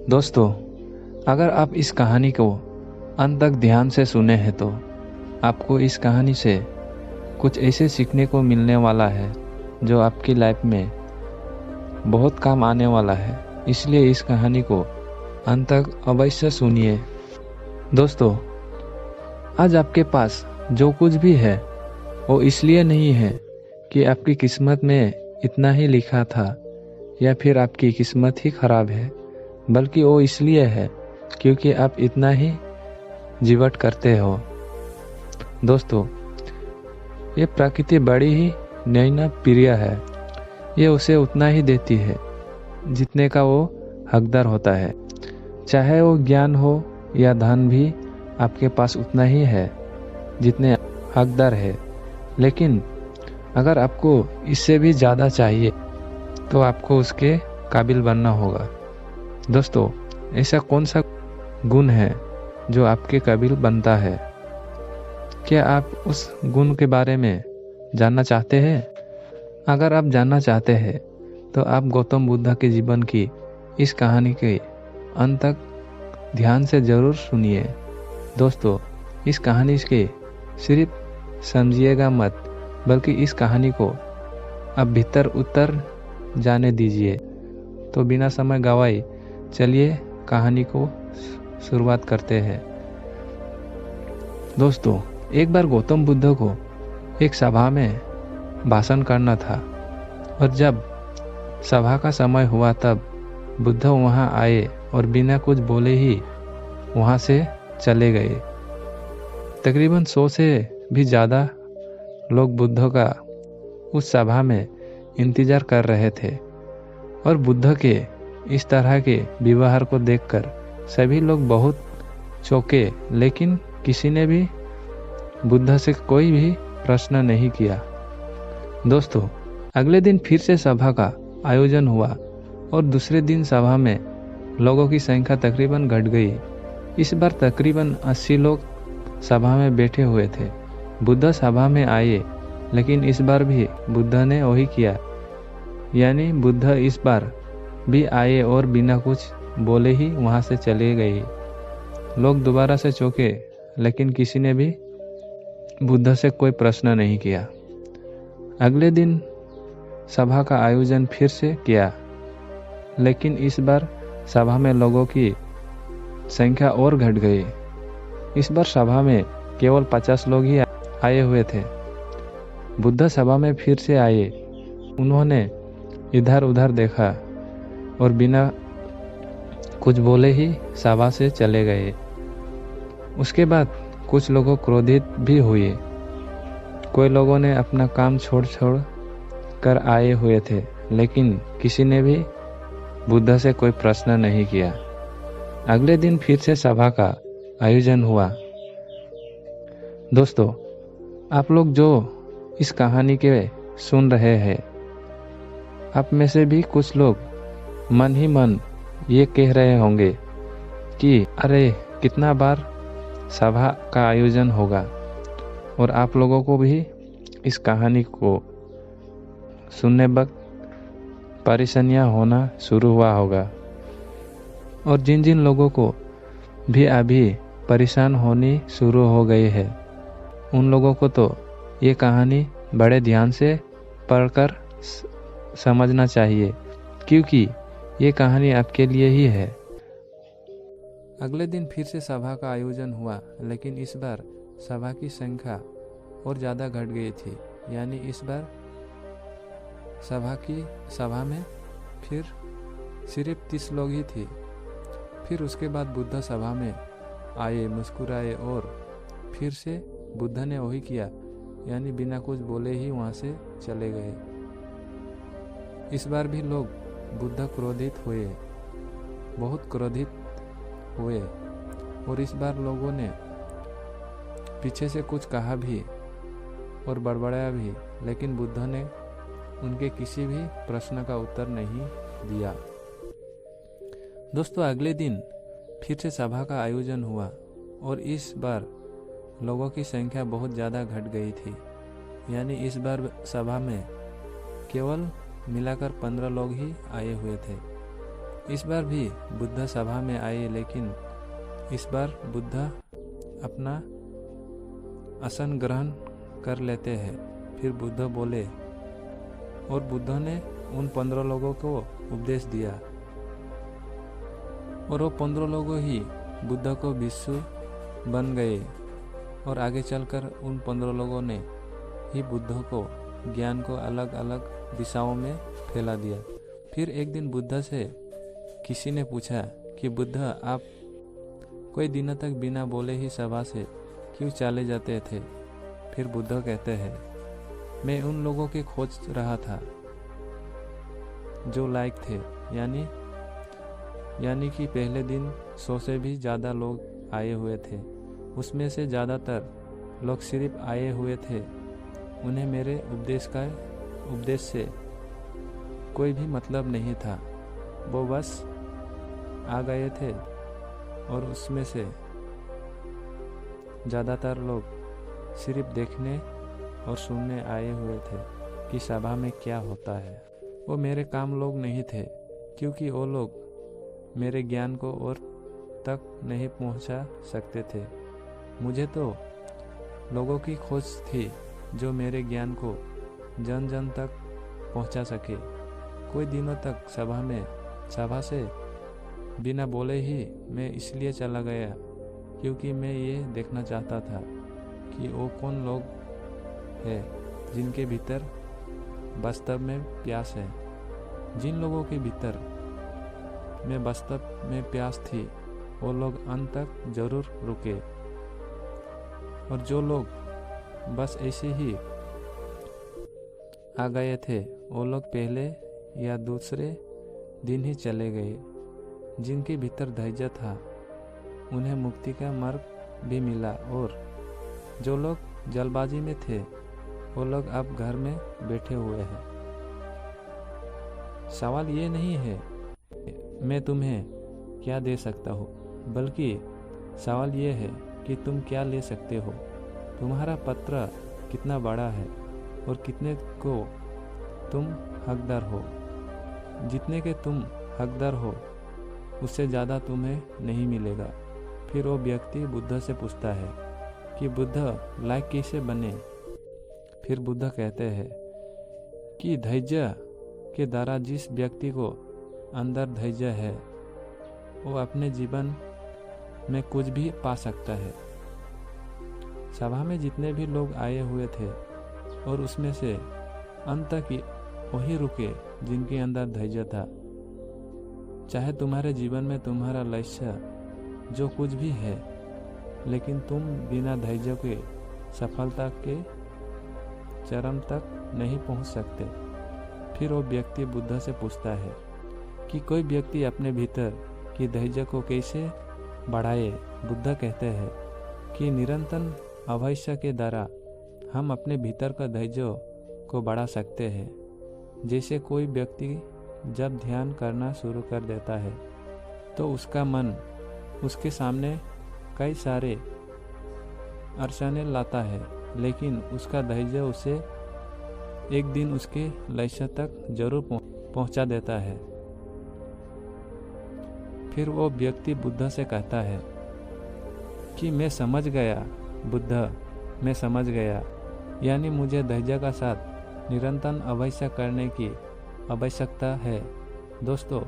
दोस्तों, अगर आप इस कहानी को अंत तक ध्यान से सुने हैं तो आपको इस कहानी से कुछ ऐसे सीखने को मिलने वाला है जो आपकी लाइफ में बहुत काम आने वाला है। इसलिए इस कहानी को अंत तक अवश्य सुनिए। दोस्तों, आज आपके पास जो कुछ भी है वो इसलिए नहीं है कि आपकी किस्मत में इतना ही लिखा था या फिर आपकी किस्मत ही खराब है, बल्कि वो इसलिए है क्योंकि आप इतना ही जीवट करते हो। दोस्तों, ये प्रकृति बड़ी ही नैना प्रिय है। ये उसे उतना ही देती है जितने का वो हकदार होता है। चाहे वो ज्ञान हो या धन भी आपके पास उतना ही है जितने हकदार है। लेकिन अगर आपको इससे भी ज़्यादा चाहिए तो आपको उसके काबिल बनना होगा। दोस्तों, ऐसा कौन सा गुण है जो आपके काबिल बनता है? क्या आप उस गुण के बारे में जानना चाहते हैं? अगर आप जानना चाहते हैं तो आप गौतम बुद्ध के जीवन की इस कहानी के अंत तक ध्यान से ज़रूर सुनिए। दोस्तों, इस कहानी के सिर्फ समझिएगा मत, बल्कि इस कहानी को अब भीतर उतर जाने दीजिए। तो बिना समय गवाए चलिए कहानी को शुरुआत करते हैं। दोस्तों, एक बार गौतम बुद्ध को एक सभा में भाषण करना था और जब सभा का समय हुआ तब बुद्ध वहां आए और बिना कुछ बोले ही वहां से चले गए। तकरीबन 100 से भी ज़्यादा लोग बुद्ध का उस सभा में इंतजार कर रहे थे और बुद्ध के इस तरह के व्यवहार को देखकर सभी लोग बहुत चौंके, लेकिन किसी ने भी बुद्ध से कोई भी प्रश्न नहीं किया। दोस्तों, अगले दिन फिर से सभा का आयोजन हुआ और दूसरे दिन सभा में लोगों की संख्या तकरीबन घट गई। इस बार तकरीबन 80 लोग सभा में बैठे हुए थे। बुद्ध सभा में आए, लेकिन इस बार भी बुद्ध ने वही किया, यानी बुद्ध इस बार भी आए और बिना कुछ बोले ही वहां से चले गए। लोग दोबारा से चौंके, लेकिन किसी ने भी बुद्ध से कोई प्रश्न नहीं किया। अगले दिन सभा का आयोजन फिर से किया, लेकिन इस बार सभा में लोगों की संख्या और घट गई। इस बार सभा में केवल 50 लोग ही आए हुए थे। बुद्ध सभा में फिर से आए। उन्होंने इधर उधर देखा और बिना कुछ बोले ही सभा से चले गए। उसके बाद कुछ लोगों क्रोधित भी हुए। कोई लोगों ने अपना काम छोड़ कर आए हुए थे, लेकिन किसी ने भी बुद्ध से कोई प्रश्न नहीं किया। अगले दिन फिर से सभा का आयोजन हुआ। दोस्तों, आप लोग जो इस कहानी के सुन रहे हैं, आप में से भी कुछ लोग मन ही मन ये कह रहे होंगे कि अरे कितना बार सभा का आयोजन होगा, और आप लोगों को भी इस कहानी को सुनने वक्त परेशानियां होना शुरू हुआ होगा। और जिन जिन लोगों को भी अभी परेशान होनी शुरू हो गई है, उन लोगों को तो ये कहानी बड़े ध्यान से पढ़कर समझना चाहिए, क्योंकि ये कहानी आपके लिए ही है। अगले दिन फिर से सभा का आयोजन हुआ, लेकिन इस बार सभा की संख्या और ज़्यादा घट गई थी। यानी इस बार सभा में फिर सिर्फ 30 लोग ही थे। फिर उसके बाद बुद्ध सभा में आए, मुस्कुराए और फिर से बुद्ध ने वही किया, यानी बिना कुछ बोले ही वहां से चले गए। इस बार भी लोग बुद्ध क्रोधित हुए, बहुत क्रोधित हुए, और इस बार लोगों ने पीछे से कुछ कहा भी और बड़बड़ाया भी, लेकिन बुद्ध ने उनके किसी भी प्रश्न का उत्तर नहीं दिया। दोस्तों, अगले दिन फिर से सभा का आयोजन हुआ और इस बार लोगों की संख्या बहुत ज़्यादा घट गई थी। यानी इस बार सभा में केवल मिलाकर 15 लोग ही आए हुए थे। इस बार भी बुद्ध सभा में आए, लेकिन इस बार बुद्ध अपना आसन ग्रहण कर लेते हैं। फिर बुद्ध बोले और बुद्ध ने उन 15 लोगों को उपदेश दिया और वो 15 लोगों ही बुद्ध को भिक्षु बन गए और आगे चलकर उन 15 लोगों ने ही बुद्ध को ज्ञान को अलग अलग दिशाओं में फैला दिया। फिर एक दिन बुद्ध से किसी ने पूछा कि बुद्ध, आप कई दिनों तक बिना बोले ही सभा से क्यों चले जाते थे? फिर बुद्ध कहते हैं, मैं उन लोगों की खोज रहा था जो लायक थे, यानी कि पहले दिन 100 से भी ज़्यादा लोग आए हुए थे। उसमें से ज़्यादातर लोग सिर्फ आए हुए थे, उन्हें मेरे उपदेश से कोई भी मतलब नहीं था। वो बस आ गए थे और उसमें से ज़्यादातर लोग सिर्फ देखने और सुनने आए हुए थे कि सभा में क्या होता है। वो मेरे काम लोग नहीं थे, क्योंकि वो लोग मेरे ज्ञान को और तक नहीं पहुंचा सकते थे। मुझे तो लोगों की खोज थी जो मेरे ज्ञान को जन जन तक पहुंचा सके। कोई दिनों तक सभा से बिना बोले ही मैं इसलिए चला गया क्योंकि मैं ये देखना चाहता था कि वो कौन लोग हैं जिनके भीतर वास्तव में प्यास है। जिन लोगों के भीतर में वास्तव में प्यास थी वो लोग अंत तक जरूर रुके, और जो लोग बस ऐसे ही आ गए थे वो लोग पहले या दूसरे दिन ही चले गए। जिनके भीतर धैर्य था उन्हें मुक्ति का मार्ग भी मिला, और जो लोग जल्दबाजी में थे वो लोग अब घर में बैठे हुए हैं। सवाल ये नहीं है मैं तुम्हें क्या दे सकता हूँ, बल्कि सवाल ये है कि तुम क्या ले सकते हो। तुम्हारा पत्र कितना बड़ा है और कितने को तुम हकदार हो। जितने के तुम हकदार हो उससे ज़्यादा तुम्हें नहीं मिलेगा। फिर वो व्यक्ति बुद्ध से पूछता है कि बुद्ध, लायक कैसे बने? फिर बुद्ध कहते हैं कि धैर्य के द्वारा जिस व्यक्ति को अंदर धैर्य है वो अपने जीवन में कुछ भी पा सकता है। सभा में जितने भी लोग आए हुए थे और उसमें से अंत तक वही रुके जिनके अंदर धैर्य था। चाहे तुम्हारे जीवन में तुम्हारा लक्ष्य जो कुछ भी है, लेकिन तुम बिना धैर्य के सफलता के चरम तक नहीं पहुंच सकते। फिर वो व्यक्ति बुद्ध से पूछता है कि कोई व्यक्ति अपने भीतर की धैर्य को कैसे बढ़ाए? बुद्ध कहते हैं कि निरंतर अभ्यास के द्वारा हम अपने भीतर का धैर्य को बढ़ा सकते हैं। जैसे कोई व्यक्ति जब ध्यान करना शुरू कर देता है तो उसका मन उसके सामने कई सारे अड़चनें लाता है, लेकिन उसका धैर्य उसे एक दिन उसके लक्ष्य तक जरूर पहुंचा देता है। फिर वो व्यक्ति बुद्ध से कहता है कि मैं समझ गया बुद्ध, मैं समझ गया, यानी मुझे धैर्य का साथ निरंतर अभ्यास करने की आवश्यकता है। दोस्तों,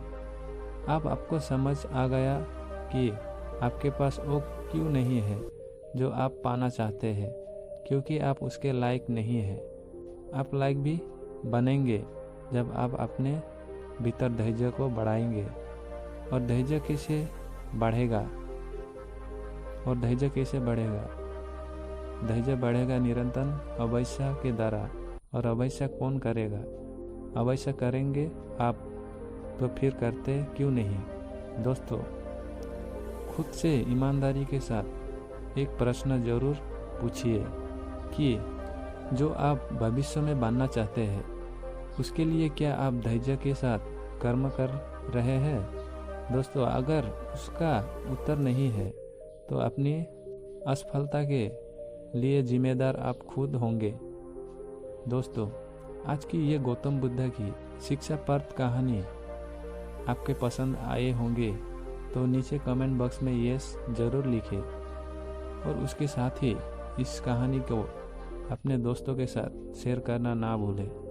आपको समझ आ गया कि आपके पास वो क्यों नहीं है जो आप पाना चाहते हैं, क्योंकि आप उसके लायक नहीं हैं। आप लायक भी बनेंगे जब आप अपने भीतर धैर्य को बढ़ाएंगे। और धैर्य कैसे बढ़ेगा? धैर्य बढ़ेगा निरंतर अभ्यास के द्वारा। और अभ्यास कौन करेगा? अभ्यास करेंगे आप, तो फिर करते क्यों नहीं? दोस्तों, खुद से ईमानदारी के साथ एक प्रश्न जरूर पूछिए कि जो आप भविष्य में बनना चाहते हैं उसके लिए क्या आप धैर्य के साथ कर्म कर रहे हैं? दोस्तों, अगर उसका उत्तर नहीं है तो अपनी असफलता के लिए जिम्मेदार आप खुद होंगे। दोस्तों, आज की ये गौतम बुद्ध की शिक्षाप्रद कहानी आपके पसंद आए होंगे तो नीचे कमेंट बॉक्स में यस ज़रूर लिखें और उसके साथ ही इस कहानी को अपने दोस्तों के साथ शेयर करना ना भूलें।